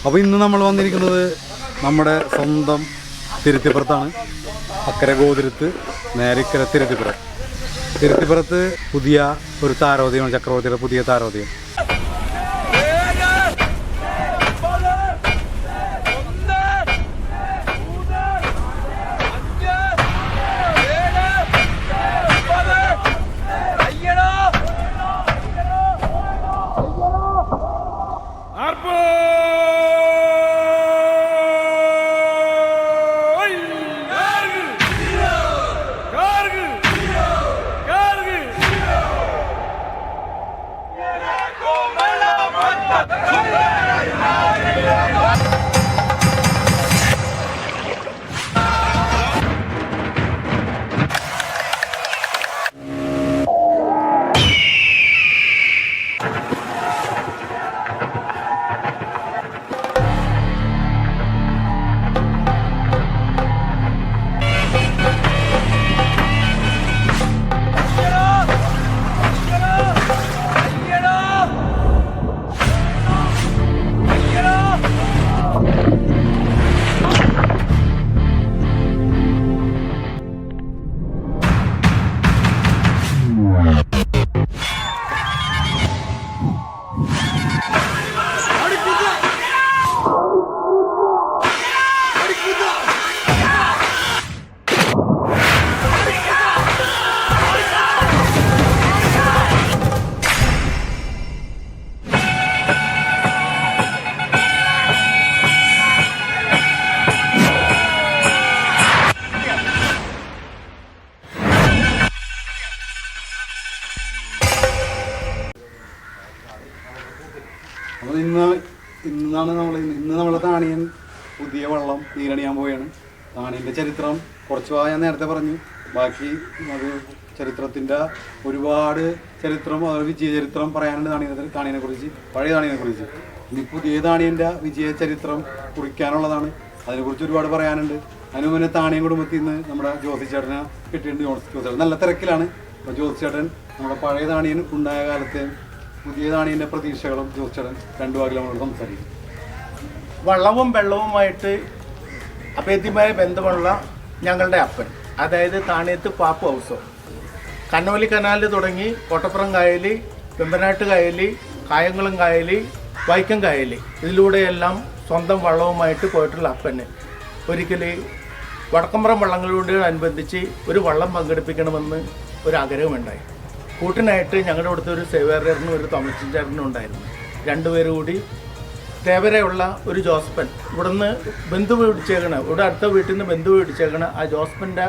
അപ്പോൾ ഇന്ന് നമ്മൾ വന്നിരിക്കുന്നത് നമ്മുടെ സ്വന്തം തിരുത്തിപ്പുറത്താണ്. അക്കരെ ഗോതിരത്ത്, നേരിക്കര തിരുത്തിപ്പുറത്ത് പുതിയ ഒരു താരോദയമാണ്, ചക്രവർത്തിയുടെ പുതിയ താരോദയം. അപ്പോൾ ഇന്ന് നമ്മൾ താണിയൻ പുതിയ വള്ളം നീരണിയാൻ പോവുകയാണ്. താണിയൻ്റെ ചരിത്രം കുറച്ച് ഞാൻ നേരത്തെ പറഞ്ഞു. ബാക്കി അത് ചരിത്രത്തിൻ്റെ ഒരുപാട് ചരിത്രം, വിജയ ചരിത്രം പറയാനുണ്ട് താണിയനെ കുറിച്ച്, പഴയ താണിയനെ കുറിച്ച്. ഇനി പുതിയ താണിയൻ്റെ വിജയ ചരിത്രം കുറിക്കാനുള്ളതാണ്. അതിനെക്കുറിച്ച് ഒരുപാട് പറയാനുണ്ട്. അതിന് മുന്നേ താണിയൻ കുടുംബത്തിൽ നിന്ന് നമ്മുടെ ജോസിച്ചേട്ടനെ കിട്ടിയിട്ടുണ്ട്. ജോസിച്ചേട്ടൻ നല്ല തിരക്കിലാണ്. അപ്പോൾ ജോസിച്ചേട്ടൻ നമ്മുടെ പഴയ താണിയൻ ഉണ്ടായ കാലത്തെ പുതിയ താണിയൻ്റെ പ്രതീക്ഷകളും ജോസിച്ചേട്ടൻ രണ്ടു വാക്കിൽ നമ്മളോട് സംസാരിക്കും. വള്ളവും വെള്ളവുമായിട്ട് അഭേദ്യമായ ബന്ധമുള്ള ഞങ്ങളുടെ അപ്പൻ, അതായത് താണിയത്ത് പാപ്പു ഹൗസോ, കന്നോലി കനാല് തുടങ്ങി കോട്ടപ്പുറം കായൽ, വെമ്പനാട്ട് കായൽ, കായംകുളം കായൽ, വൈക്കം കായൽ, ഇതിലൂടെയെല്ലാം സ്വന്തം വള്ളവുമായിട്ട് പോയിട്ടുള്ള അപ്പന് ഒരിക്കൽ വടക്കമ്പുറം വള്ളങ്ങളോടനുബന്ധിച്ച് ഒരു വള്ളം പങ്കെടുപ്പിക്കണമെന്ന് ഒരാഗ്രഹമുണ്ടായി. കൂട്ടിനായിട്ട് ഞങ്ങളുടെ ഇവിടുത്തെ ഒരു സേവേറിയറിനും ഒരു തോമസിനും ഉണ്ടായിരുന്നു. രണ്ടുപേരും കൂടി തേവരെയുള്ള ഒരു ജോസപ്പൻ, ഇവിടുന്ന് ബന്ധു പിടിച്ചേക്കണ, ഇവിടെ അടുത്ത വീട്ടിൽ നിന്ന് ബന്ധു പിടിച്ചേക്കണ ആ ജോസപ്പൻ്റെ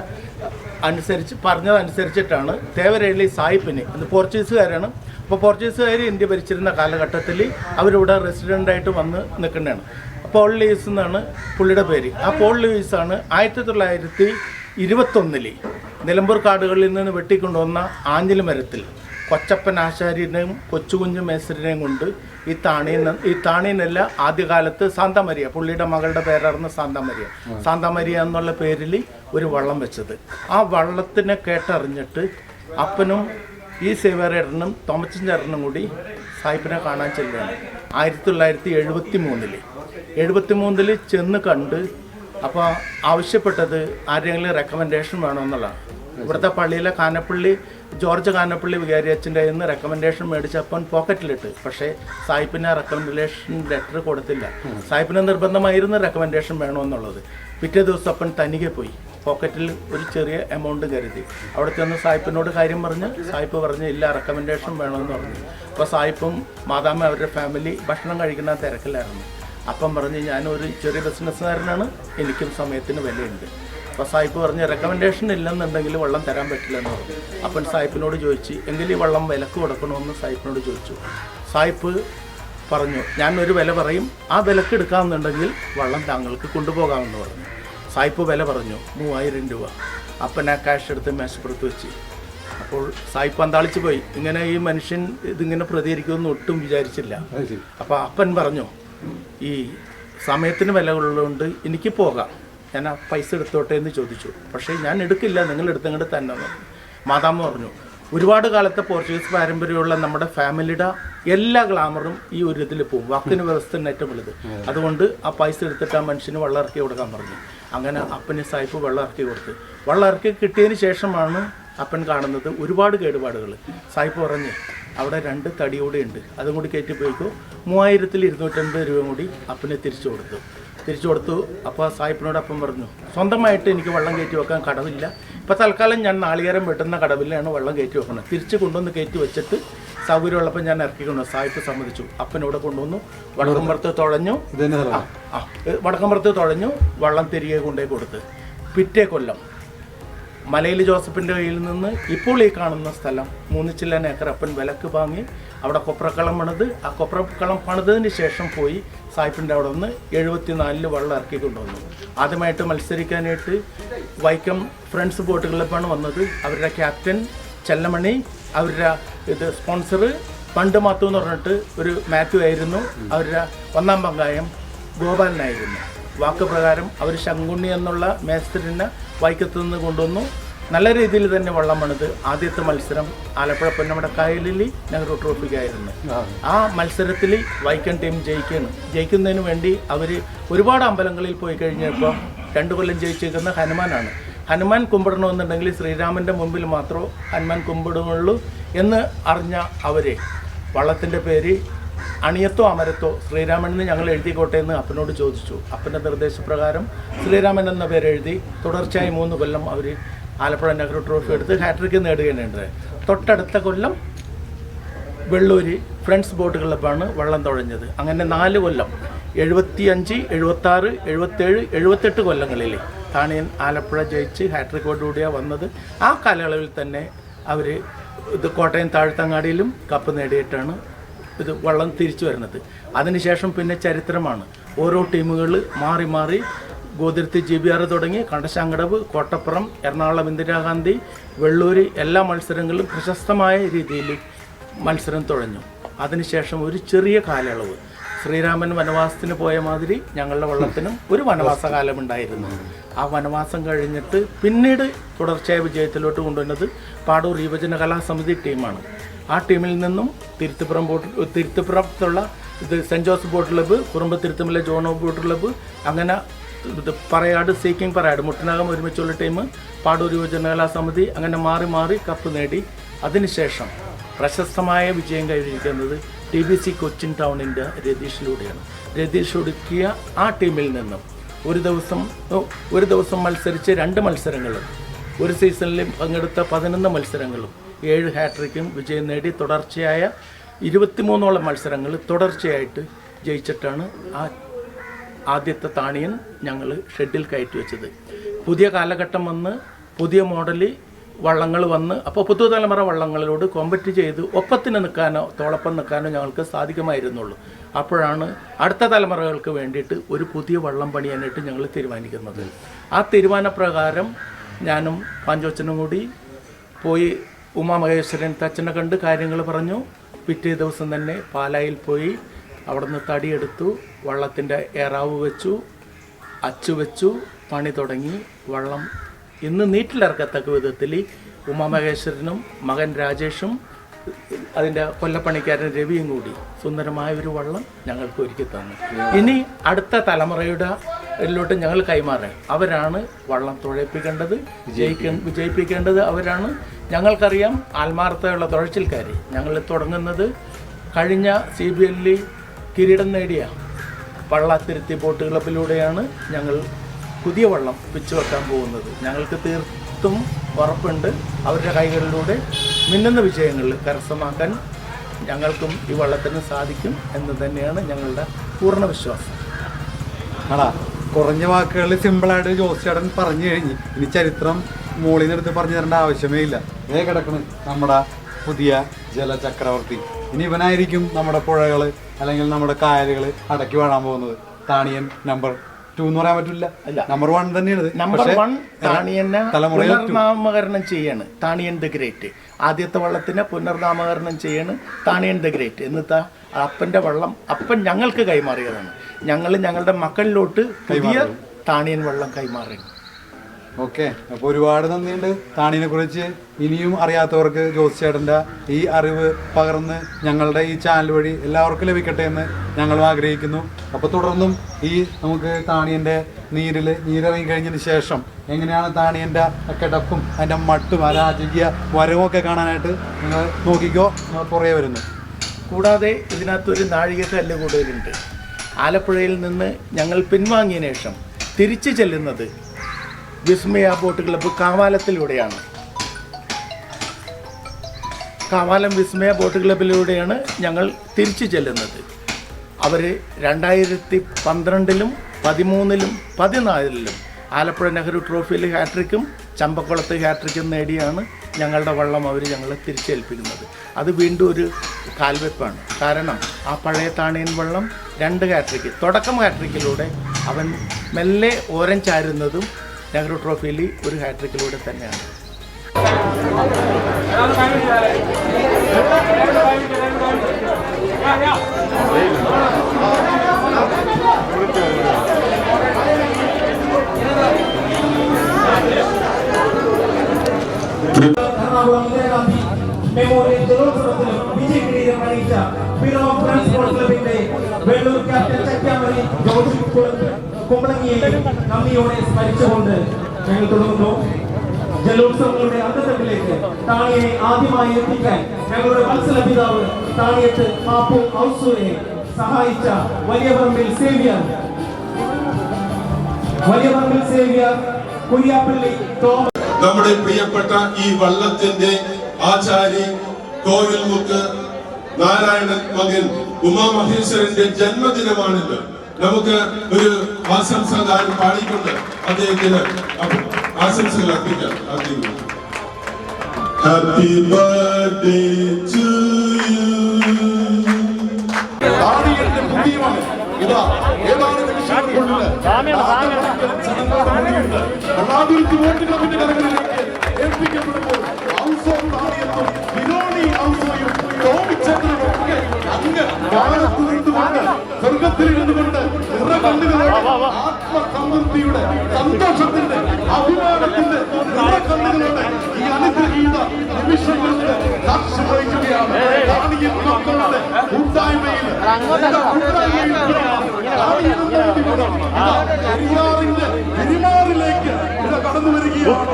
പറഞ്ഞതനുസരിച്ചിട്ടാണ് തേവരയിലെ സായിപ്പിന്, അത് പോർച്ചുഗീസുകാരാണ്. അപ്പോൾ പോർച്ചുഗീസുകാർ ഇന്ത്യ ഭരിച്ചിരുന്ന കാലഘട്ടത്തിൽ അവരിവിടെ റെസിഡൻ്റായിട്ട് വന്ന് നിൽക്കുന്നതാണ്. പോൾ ലൂയിസ് എന്നാണ് പുള്ളിയുടെ പേര്. ആ പോൾ ലൂയിസാണ് 1921 നിലമ്പൂർ കാടുകളിൽ നിന്ന് വെട്ടിക്കൊണ്ടുവന്ന ആഞ്ഞിലി മരത്തിൽ കൊച്ചപ്പൻ ആശാരിനെയും കൊച്ചുകുഞ്ഞു മേസരിനെയും കൊണ്ട് ഈ താണീനല്ല ആദ്യകാലത്ത് സാന്താമരിയ, പുള്ളിയുടെ മകളുടെ പേരായിരുന്നു സാന്താമരിയ എന്നുള്ള പേരിൽ ഒരു വള്ളം വെച്ചത്. ആ വള്ളത്തിനെ കേട്ടറിഞ്ഞിട്ട് അപ്പനും ഈ സേവേറിയറിനും തോമച്ചൻ ചേട്ടനും കൂടി സായിപ്പിനെ കാണാൻ ചെല്ലുകയാണ്. 1973 ചെന്ന് കണ്ട് അപ്പോൾ ആവശ്യപ്പെട്ടത് ആരെങ്കിലും റെക്കമെൻഡേഷൻ വേണമെന്നുള്ളതാണ്. ഇവിടുത്തെ പള്ളിയിലെ ജോർജ് കാനപ്പള്ളി വികാരി അച്ഛൻ്റെ കയ്യിൽ നിന്ന് റെക്കമെൻഡേഷൻ മേടിച്ചപ്പൻ പോക്കറ്റിലിട്ട്. പക്ഷേ സായിപ്പിന് റെക്കമെൻഡേഷൻ ലെറ്റർ കൊടുത്തില്ല. സായിപ്പിന് നിർബന്ധമായിരുന്നു റെക്കമെൻഡേഷൻ വേണമെന്നുള്ളത്. പിറ്റേ ദിവസം അപ്പൻ തനികെ പോയി പോക്കറ്റിൽ ഒരു ചെറിയ എമൗണ്ട് കരുതി അവിടെ ചെന്ന് സായിപ്പിനോട് കാര്യം പറഞ്ഞ് സായിപ്പ് പറഞ്ഞ് ഇല്ല, റെക്കമെൻഡേഷൻ വേണമെന്ന് പറഞ്ഞു. അപ്പോൾ സായിപ്പും മാതാമ്മ അവരുടെ ഫാമിലി ഭക്ഷണം കഴിക്കുന്ന തിരക്കിലായിരുന്നു. അപ്പം പറഞ്ഞ് ഞാനൊരു ചെറിയ ബിസിനസ്സുകാരനാണ്, എനിക്കും സമയത്തിന് വിലയുണ്ട്. അപ്പോൾ സായിപ്പ് പറഞ്ഞ് റെക്കമെൻഡേഷൻ ഇല്ലെന്നുണ്ടെങ്കിൽ വെള്ളം തരാൻ പറ്റില്ലെന്ന് പറഞ്ഞു. അപ്പം സായിപ്പിനോട് ചോദിച്ചു എങ്കിൽ ഈ വെള്ളം വിലക്ക് കൊടുക്കണമെന്ന് സായിപ്പിനോട് ചോദിച്ചു. സായിപ്പ് പറഞ്ഞു ഞാനൊരു വില പറയും, ആ വിലക്ക് എടുക്കാമെന്നുണ്ടെങ്കിൽ വെള്ളം താങ്കൾക്ക് കൊണ്ടുപോകാമെന്ന് പറഞ്ഞു. സായിപ്പ് വില പറഞ്ഞു 3000 രൂപ. അപ്പൻ ആ ക്യാഷ് എടുത്ത് മേശപ്പുറത്ത് വെച്ച്. അപ്പോൾ സായിപ്പ് അന്താളിച്ച് പോയി. ഇങ്ങനെ ഈ മനുഷ്യൻ ഇതിങ്ങനെ പ്രതികരിക്കുമെന്ന് ഒട്ടും വിചാരിച്ചില്ല. അപ്പോൾ അപ്പൻ പറഞ്ഞു ഈ സമയത്തിന് വില ഉള്ളതുകൊണ്ട് എനിക്ക് പോകാം, ഞാൻ ആ പൈസ എടുത്തോട്ടെ എന്ന് ചോദിച്ചു. പക്ഷേ ഞാൻ എടുക്കില്ല, നിങ്ങൾ എടുത്തങ്ങോട്ട് തന്നെ പറഞ്ഞു. മാതാമ്മ പറഞ്ഞു ഒരുപാട് കാലത്തെ പോർച്ചുഗീസ് പാരമ്പര്യമുള്ള നമ്മുടെ ഫാമിലിയുടെ എല്ലാ ഗ്ലാമറും ഈ ഒരു ഇതിൽ പോകും. വാക്കിന് വ്യവസ്ഥ ഏറ്റവും വലുത്. അതുകൊണ്ട് ആ പൈസ എടുത്തിട്ട് ആ മനുഷ്യന് വെള്ളം ഇറക്കി കൊടുക്കാൻ പറഞ്ഞു. അങ്ങനെ അപ്പന് സായിപ്പ് വെള്ളം ഇറക്കി കൊടുത്ത്. വെള്ളം ഇറക്കി കിട്ടിയതിന് ശേഷമാണ് അപ്പൻ കാണുന്നത് ഒരുപാട് കേടുപാടുകൾ. സായിപ്പ് പറഞ്ഞ് അവിടെ 2 തടി കൂടി ഉണ്ട്, അതും കൂടി കയറ്റി പോയിക്കോ. 3250 രൂപ കൂടി അപ്പന് തിരിച്ചു കൊടുത്തു. അപ്പോൾ സായിപ്പിനോട് അപ്പം പറഞ്ഞു, സ്വന്തമായിട്ട് എനിക്ക് വെള്ളം കയറ്റി വെക്കാൻ കടവില്ല, ഇപ്പോൾ തൽക്കാലം ഞാൻ നാളികേരം വെട്ടുന്ന കടവിലാണ് വെള്ളം കയറ്റി വെക്കണം. തിരിച്ച് കൊണ്ടുവന്ന് കയറ്റി വെച്ചിട്ട് സൗകര്യമുള്ളപ്പോൾ ഞാൻ ഇറക്കിക്കൊണ്ടു. സായിപ്പ് സമ്മതിച്ചു. അപ്പനോടെ കൊണ്ടുവന്നു വടക്കമ്പുറത്ത് തുഴഞ്ഞു വെള്ളം തിരികെ കൊണ്ടുപോയി കൊടുത്ത്. പിറ്റേ കൊല്ലം മലയിൽ ജോസഫിൻ്റെ കയ്യിൽ നിന്ന് ഇപ്പോൾ ഈ കാണുന്ന സ്ഥലം 3 ചില്ലൻ ഏക്കർ അപ്പൻ വിലക്ക് വാങ്ങി അവിടെ കൊപ്രക്കളം പണിത്. ആ കൊപ്രക്കളം പണിതതിന് ശേഷം പോയി സായിപ്പിൻ്റെ അവിടെ നിന്ന് 74 വെള്ളം ഇറക്കി കൊണ്ടുവന്നു. ആദ്യമായിട്ട് മത്സരിക്കാനായിട്ട് വൈക്കം ഫ്രണ്ട്സ് ബോട്ട് ക്ലബ്ബാണ് വന്നത്. അവരുടെ ക്യാപ്റ്റൻ ചെല്ലമണി, അവരുടെ സ്പോൺസർ പണ്ട് മാത്തു എന്ന് പറഞ്ഞിട്ട് ഒരു മാത്യു ആയിരുന്നു. അവരുടെ 1-ാം പങ്കായം ഗോപാലനായിരുന്നു. വാക്ക് പ്രകാരം അവർ ശങ്കുണ്ണി എന്നുള്ള മേസ്ത്രിനെ വൈക്കത്ത് നിന്ന് കൊണ്ടുവന്നു. നല്ല രീതിയിൽ തന്നെ വള്ളം പണിത് ആദ്യത്തെ മത്സരം ആലപ്പുഴ പൊന്നമട കായലിൽ നെഹ്റു ട്രോഫിക്കായിരുന്നു. ആ മത്സരത്തിൽ വൈക്കം ടീം ജയിക്കുന്നതിന് വേണ്ടി അവർ ഒരുപാട് അമ്പലങ്ങളിൽ പോയി കഴിഞ്ഞപ്പോൾ 2 കൊല്ലം ജയിച്ചിരിക്കുന്ന ഹനുമാനാണ്. ഹനുമാൻ കുമ്പിടണമെന്നുണ്ടെങ്കിൽ ശ്രീരാമൻ്റെ മുമ്പിൽ മാത്രമേ ഹനുമാൻ കുമ്പിടുകയുള്ളൂ എന്ന് അറിഞ്ഞ അവരെ വള്ളത്തിൻ്റെ പേര് അണിയത്തോ അമരത്തോ ശ്രീരാമനെന്ന് ഞങ്ങൾ എഴുതിക്കോട്ടെ എന്ന് അപ്പനോട് ചോദിച്ചു. അപ്പൻ്റെ നിർദ്ദേശപ്രകാരം ശ്രീരാമൻ എന്ന പേര് എഴുതി. തുടർച്ചയായി 3 കൊല്ലം അവർ ആലപ്പുഴ നെഹ്റു ട്രോഫി എടുത്ത് ഹാട്രിക്ക് നേടുകയുണ്ടായത്. തൊട്ടടുത്ത കൊല്ലം വെള്ളൂര് ഫ്രണ്ട്സ് ബോട്ട് ക്ലബ്ബാണ് വള്ളം തുഴഞ്ഞത്. അങ്ങനെ 4 കൊല്ലം 75, 76, 77, 78 കൊല്ലങ്ങളിൽ താണിയൻ ആലപ്പുഴ ജയിച്ച് ഹാട്രിക്കോടുകൂടിയാണ് വന്നത്. ആ കാലയളവിൽ തന്നെ അവർ കോട്ടയം താഴ്ത്തങ്ങാടിയിലും കപ്പ് നേടിയിട്ടാണ് വള്ളം തിരിച്ചു വരുന്നത്. അതിനുശേഷം പിന്നെ ചരിത്രമാണ്. ഓരോ ടീമുകൾ മാറി മാറി ഗോതിരത്തി GBR തുടങ്ങി കണ്ടശാങ്കടവ്, കോട്ടപ്പുറം, എറണാകുളം ഇന്ദിരാഗാന്ധി, വെള്ളൂര് എല്ലാ മത്സരങ്ങളിലും പ്രശസ്തമായ രീതിയിൽ മത്സരം തുഴഞ്ഞു. അതിനുശേഷം ഒരു ചെറിയ കാലയളവ് ശ്രീരാമൻ വനവാസത്തിന് പോയ മാതിരി ഞങ്ങളുടെ വള്ളത്തിനും ഒരു വനവാസകാലം ഉണ്ടായിരുന്നു. ആ വനവാസം കഴിഞ്ഞിട്ട് പിന്നീട് തുടർച്ചയായ വിജയത്തിലോട്ട് കൊണ്ടുവന്നത് പാടൂർ യുവജന കലാസമിതി ടീമാണ്. ആ ടീമിൽ നിന്നും തിരുത്തിപ്പുറത്തുള്ള സെൻറ്റ് ജോസഫ് ബോട്ട് ക്ലബ്ബ്, കുറുമ്പത്തിരുത്തുമല ജോണോ ബോട്ട് ക്ലബ്ബ്, അങ്ങനെ പറയാട് സീക്കിംഗ് പറയാട് മുട്ടനകം ഒരുമിച്ചുള്ള ടീം, പാടൂർ യുവജന കലാസമിതി, അങ്ങനെ മാറി മാറി കപ്പ് നേടി. അതിനുശേഷം പ്രശസ്തമായ വിജയം കൈവരിക്കുന്നത് TBC കൊച്ചിൻ ടൗണിൻ്റെ രതീഷിലൂടെയാണ്. രതീഷ് ഒടുക്കിയ ആ ടീമിൽ നിന്നും ഒരു ദിവസം മത്സരിച്ച് 2 മത്സരങ്ങളും ഒരു സീസണിൽ പങ്കെടുത്ത 11 മത്സരങ്ങളും 7 ഹാട്രിക്കും വിജയം നേടി. തുടർച്ചയായ 23ഓളം മത്സരങ്ങൾ തുടർച്ചയായിട്ട് ജയിച്ചിട്ടാണ് ആ ആദ്യത്തെ താണിയൻ ഞങ്ങൾ ഷെഡിൽ കയറ്റി വെച്ചത്. പുതിയ കാലഘട്ടം വന്ന് പുതിയ മോഡൽ വള്ളങ്ങൾ വന്ന് അപ്പോൾ പുതുതലമുറ വള്ളങ്ങളോട് കോമ്പറ്റ് ചെയ്ത് ഒപ്പത്തിന് നിൽക്കാനോ തോളൊപ്പം നിൽക്കാനോ ഞങ്ങൾക്ക് സാധിക്കുമായിരുന്നുള്ളൂ. അപ്പോഴാണ് അടുത്ത തലമുറകൾക്ക് വേണ്ടിയിട്ട് ഒരു പുതിയ വള്ളം പണിയാനായിട്ട് ഞങ്ങൾ തീരുമാനിക്കുന്നത്. ആ തീരുമാനപ്രകാരം ഞാനും പാഞ്ചോച്ചനും കൂടി പോയി ഉമാമഹേശ്വരൻ തച്ചനെ കണ്ട് കാര്യങ്ങൾ പറഞ്ഞു. പിറ്റേ ദിവസം തന്നെ പാലായിൽ പോയി അവിടുന്ന് തടിയെടുത്തു, വള്ളത്തിൻ്റെ ഏറാവ് വെച്ചു, അച്ചു വെച്ചു, പണി തുടങ്ങി. വള്ളം ഇന്ന് നീറ്റിലിറക്കത്തക്ക വിധത്തിൽ ഉമാമഹേശ്വരനും മകൻ രാജേഷും അതിൻ്റെ കൊല്ലപ്പണിക്കാരൻ രവിയും കൂടി സുന്ദരമായ ഒരു വള്ളം ഞങ്ങൾക്ക് ഒരുക്കി തന്നു. ഇനി അടുത്ത തലമുറയുടെ ഞങ്ങൾ കൈമാറാൻ അവരാണ് വള്ളം തുഴയിപ്പിക്കേണ്ടത്, വിജയിപ്പിക്കേണ്ടത് അവരാണ്. ഞങ്ങൾക്കറിയാം ആത്മാർത്ഥതയുള്ള തുഴച്ചിൽക്കാർ. ഞങ്ങൾ തുടങ്ങുന്നത് കഴിഞ്ഞ CBL കിരീടം നേടിയ വള്ളത്തിരുത്തി ബോട്ട് ക്ലബിലൂടെയാണ് ഞങ്ങൾ പുതിയ വള്ളം പിച്ചു വെക്കാൻ പോകുന്നത്. ഞങ്ങൾക്ക് തീർത്തും ഉറപ്പുണ്ട് അവരുടെ കൈകളിലൂടെ മിന്നുന്ന വിജയങ്ങൾ കരസ്ഥമാക്കാൻ ഞങ്ങൾക്കും ഈ വള്ളത്തിന് സാധിക്കും എന്ന് തന്നെയാണ് ഞങ്ങളുടെ പൂർണ്ണ വിശ്വാസം. കുറഞ്ഞ വാക്കുകളിൽ സിമ്പിളായിട്ട് ജോസിച്ചേട്ടൻ പറഞ്ഞു കഴിഞ്ഞ് ഇനി ചരിത്രം മോളിൽ നിന്നെടുത്ത് പറഞ്ഞു തരേണ്ട ആവശ്യമേ ഇല്ല. കിടക്കണ് നമ്മുടെ പുതിയ ജലചക്രവർത്തി. ഇനി ഇവനായിരിക്കും നമ്മുടെ പുഴകൾ അല്ലെങ്കിൽ നമ്മുടെ കായലുകൾ അടക്കി വാഴാൻ പോകുന്നത്. താണിയൻ നമ്പർ 2 എന്ന് പറയാൻ പറ്റില്ല, നമ്പർ 1 തന്നെയാണ്. നമ്പർ 1 താണിയനെ പുനർനാമകരണം ചെയ്യാണ് താണിയൻ ദ ഗ്രേറ്റ്. ആദ്യത്തെ വള്ളത്തിനെ പുനർനാമകരണം ചെയ്യാണ് താണിയൻ ദ ഗ്രേറ്റ്. എന്നിട്ട് അപ്പൻ്റെ വള്ളം അപ്പൻ ഞങ്ങൾക്ക് കൈമാറിയതാണ്. ഞങ്ങൾ ഞങ്ങളുടെ മക്കളിലോട്ട് പുതിയ താണിയൻ വള്ളം കൈമാറി. ഓക്കെ, അപ്പോൾ ഒരുപാട് നന്ദിയുണ്ട്. താണീനെ കുറിച്ച് ഇനിയും അറിയാത്തവർക്ക് ജോസ് ചേട്ടൻ്റെ ഈ അറിവ് പകർന്ന് ഞങ്ങളുടെ ഈ ചാനൽ വഴി എല്ലാവർക്കും ലഭിക്കട്ടെ എന്ന് ഞങ്ങളും ആഗ്രഹിക്കുന്നു. അപ്പോൾ തുടർന്നും ഈ നമുക്ക് താണിയൻ്റെ നീരിറങ്ങി കഴിഞ്ഞതിന് ശേഷം എങ്ങനെയാണ് താണിയൻ്റെ കിടപ്പും അതിൻ്റെ മട്ടും ആ രാജകീയ വരവുമൊക്കെ കാണാനായിട്ട് നിങ്ങൾ നോക്കിക്കോ, പുറകെ വരുന്നു. കൂടാതെ ഇതിനകത്തൊരു നാഴികക്കല്ല് കൂടുതലുണ്ട്. ആലപ്പുഴയിൽ നിന്ന് ഞങ്ങൾ പിൻവാങ്ങിയ ശേഷം തിരിച്ചു ചെല്ലുന്നത് വിസ്മയ ബോട്ട് ക്ലബ്ബ് കാവാലത്തിലൂടെയാണ്. കാവാലം വിസ്മയ ബോട്ട് ക്ലബ്ബിലൂടെയാണ് ഞങ്ങൾ തിരിച്ചു ചെല്ലുന്നത്. അവർ 2012-ലും 2013-ലും 2014-ലും ആലപ്പുഴ നെഹ്റു ട്രോഫിയിൽ ഹാട്രിക്കും ചമ്പക്കുളത്ത് ഹാട്രിക്കും നേടിയാണ് ഞങ്ങളുടെ വള്ളം അവർ ഞങ്ങളെ തിരിച്ചേൽപ്പിക്കുന്നത്. അത് വീണ്ടും ഒരു കാൽവെപ്പാണ്. കാരണം ആ പഴയ താണിയൻ വള്ളം 2 ഹാട്രിക്ക്, തുടക്കം ഹാട്രിക്കിലൂടെ അവൻ മെല്ലെ ഓരം ചാരുന്നതും നെഹ്റു ട്രോഫിയിൽ ഒരു ഹാട്രിക്കിലൂടെ തന്നെയാണ്. മെമ്മോറിയൽ ജലോത്സവത്തിലും വിജയകിരീടം അണിയിച്ച പീരോ ട്രാൻസ്പോർട്ട് ക്ലബിന്റെ വെള്ളൂർ ക്യാപ്റ്റൻ ചക്കാമണി ജോർജ് കുമ്പളങ്ങിയെയും നന്ദിയോടെ സ്മരിച്ചുകൊണ്ട് ഞങ്ങൾ തുടങ്ങുന്നു. ജലോത്സവങ്ങളുടെ അന്തത്തിലേക്ക് താണിയെ ആദ്യമായി എത്തിക്കാൻ ഞങ്ങളുടെ വത്സല പിതാവ് താണിയത്ത് പാപ്പു ഔസൂരെ സഹായിച്ച വലിയപറമ്പിൽ സേവ്യർ കുര്യാപ്പള്ളി തോമസ്, നമ്മുടെ പ്രിയപ്പെട്ട ഈ വള്ളത്തിന്റെ ആചാരി കോവിൽമുക്ക് നാരായണൻ മകൻ ഉമാമഹേശ്വരന്റെ ജന്മദിനമാണിത്. നമുക്ക് ഒരു ആശംസാദാനം പാടിക്കൊണ്ട് അദ്ദേഹത്തിന് ആശംസകൾ അർപ്പിക്കാം. Happy birthday to you. ഇതാ ഏതാണ് നിമിഷങ്ങൾക്കുള്ളിൽ ഏൽപ്പിക്കപ്പെടുമ്പോൾ സ്വർഗത്തിൽ ഇരുന്നുകൊണ്ട് നിറകണ്ണുകളോടെ ആത്മസംതൃപ്തിയുടെ സന്തോഷത്തിന്റെ അഭിമാനത്തിന്റെ നിറകണ്ണുകളോടെ ഈ അനുഗ്രഹീത നിമിഷങ്ങളുടെ സാക്ഷ്യം വഹിക്കുകയാണ്. താണിയൻ മക്കളുടെ കൂട്ടായ്മയിൽ പെരിയാറിന്റെ പെരുമാറിലേക്ക് ഇത് കടന്നു വരികയാണ്.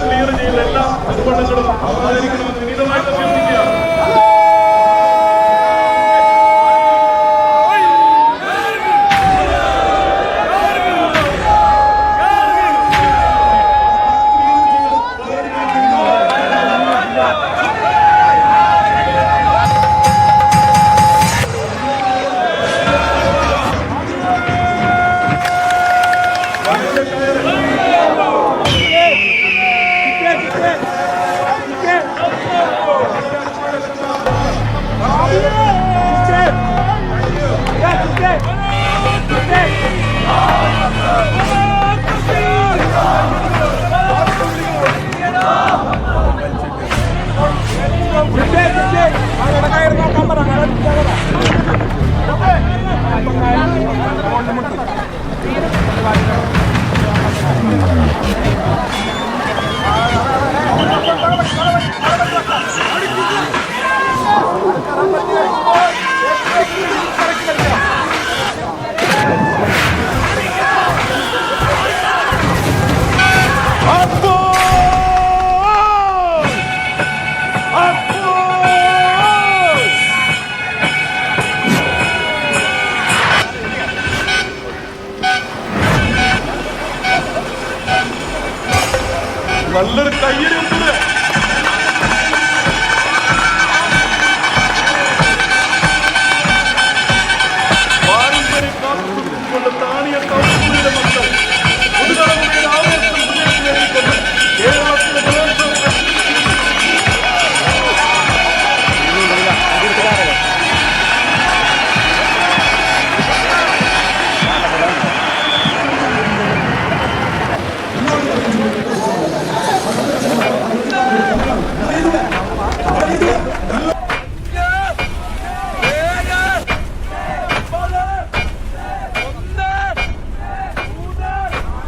ക്ലിയർ ചെയ്യുന്ന എല്ലാ പൊതുവള്ളങ്ങളും അവതാരിക്കണമെന്ന് വിനീതമായിട്ട് അഭ്യർത്ഥിക്കുകയാണ്. നല്ലൊരു കയ്യടി